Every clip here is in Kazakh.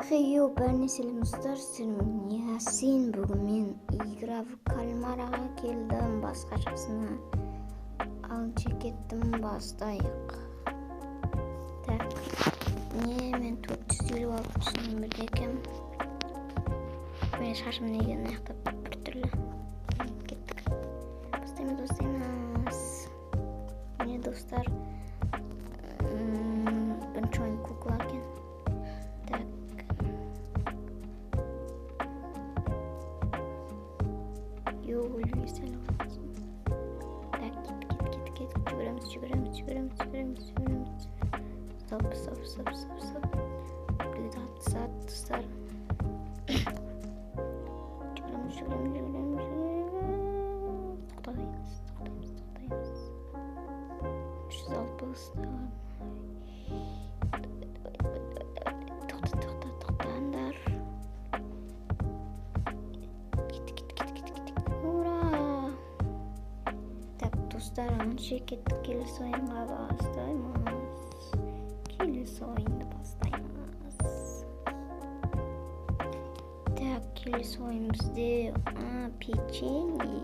Хейо, бәріне сәлем достар, сәлем Ясин. Бүгін мен игра в кальмараға келдім, басқашасына алыншы кеттім, бастайық. Так, мен 450 алып түсінен бірде екем. Мен шашым неген аяқтап бір түрлі кеттік. Бастаймыз. Міне достар, бірінші ойын кукла екен. Жүгіреміз. Стоп. Бірді достар. Жүгіреміз. Тоқтаймыз. 360. Тоқтаңдар. Достар, анша кеттік, келесі ойынға бастаймыз. Так, келесі ойын бізде печенье.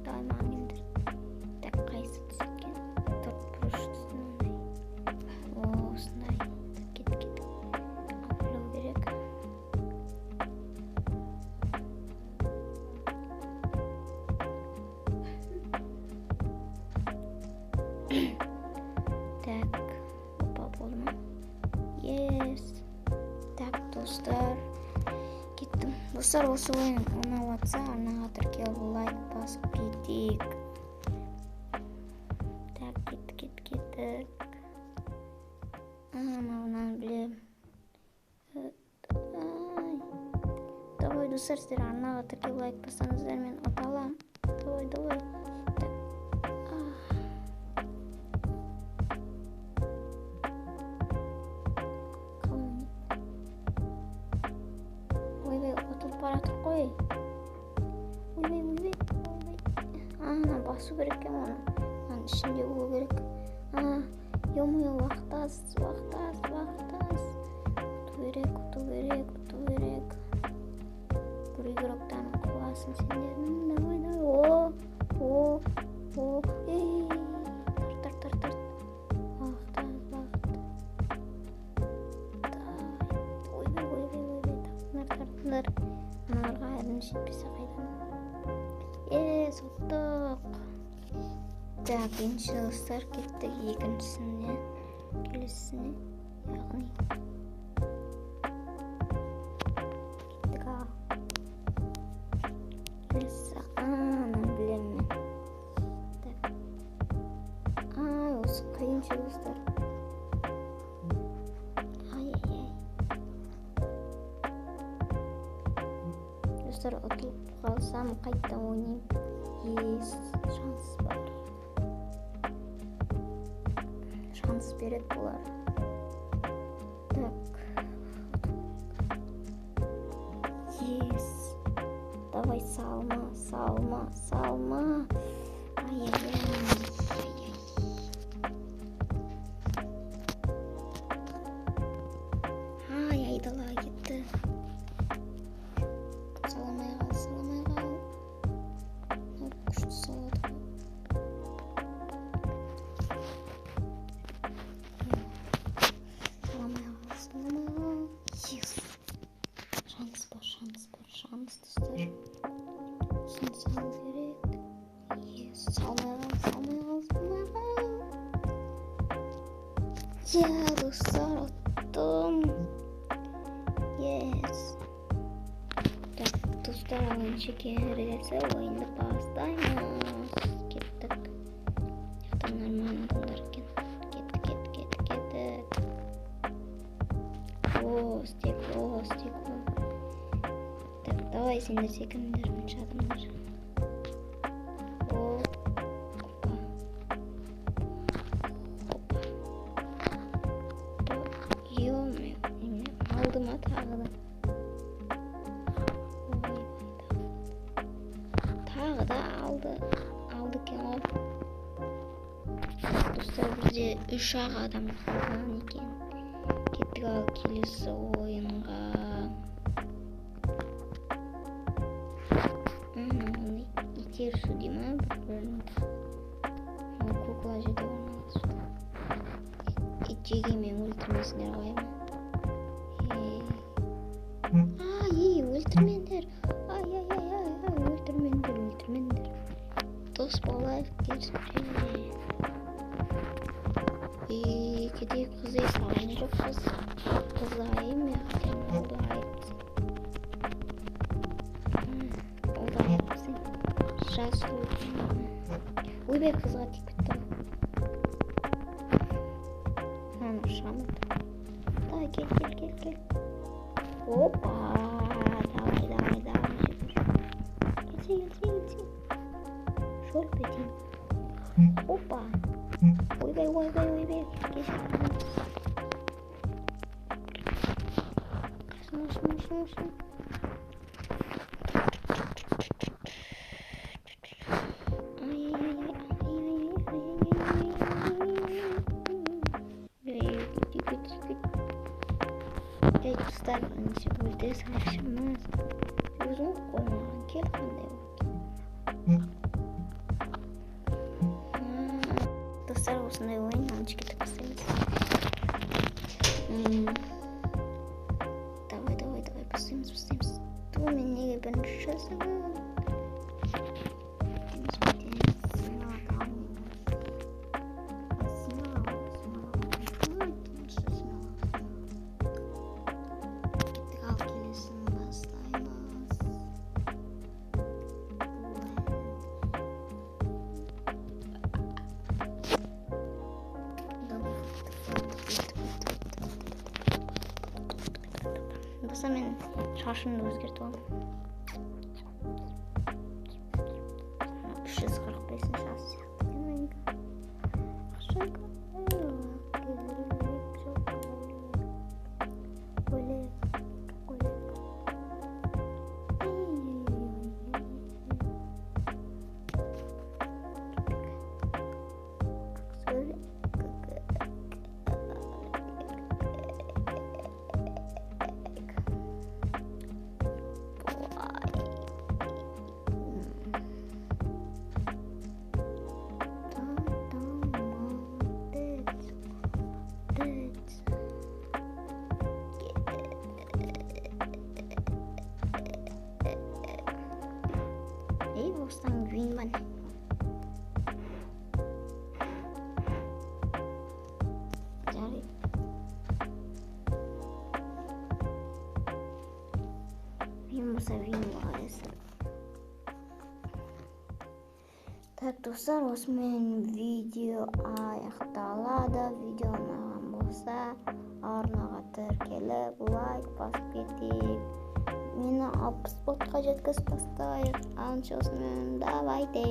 Даймаңыздар. Так, қайсы түскен? Торт-бұрыштысындай. Осындай. Кеттік. Алу керек. Так, болма. Так, достар, кеттім. Достар, осы ойын ұнап жатса, арнаға тіркеліп лайк басып кетейік. Так, кеттік. Мынаны білем. Давай, достар, сіздер арнаға тіркеліп лайк бассаңыздар, мен аталам. Давай. Баратыр қой. Ойбай. Басу керек екен оны. Ішінде болу керек. Ё-моё, уақыт аз. Ұту керек. Бір игроктан қуасың сендердің. Давай. Тарт. Уақыт аз. Ойбай. Тартыңдар. Аналарға әрін жетпесе қайдан. Соттық. Так, енші достар, кеттік екіншісіне, келесісіне, яғни. Кеттік келесі, білем мен. Так. Осы қиыншы достар. Достар, ұтылып қалсам қайта ойнайым. Шанс бар. Шанс береді бұлар. Так. Давай, салма. Айдала кетті. Саламай қал. Күшті салады. Саламай қал. Шанс достар. Осыны салу керек. Салмай қал. Достар, ұттым. Достар, алыншы келесі ойынды бастаймыз. Кеттік. Яқтан арман адамдар екен. Кеттік. Стекло. Так, давай сендер секіндер, бірінші адамдар. Ё-моё, алды ма тағы да? Тағы да алды екен ол. Достар, бізде 3-ақ адам қалған екен. кеттік ал келесі ойынға. Итерісу дей ма? Кукла жерде орналасты. Жеге мен өлтірмесіндер қоя ма? Өлтірмеңдер. Өлтірмеңдер. Дос болайық, келісіп. Кедей қыз саған жоқ қыз. Қыз айым я хотел олды айыпсың. Олды айыпсың. Жас өлтірмейді. Ойбай қызға тек бітті. Анау шамыды. Давай, кел. Опа! Давай. Келсей. Шөл бетін. Опа! Ойбай. Кешір. Қашын. Достар, анысы өлді сағашымыз. Өзің қоймаған кел қандай достар, осындай ойын анчыке тапсаймыз. Давай, басаймыз. Бұл мен неге бірінші жасымын? Баса мен шашымды өзгертіп алдым. 345 шаш сияқты. Остан гвинман. Жарайды. Мен болса вин болайсы. Так, достар, осымен видео аяқталады. Видео ұнаған болса, арнаға тіркеліп, лайк басып кетейік. Мені 60 ботқа жеткізіп тастайық. Анчосын давайте.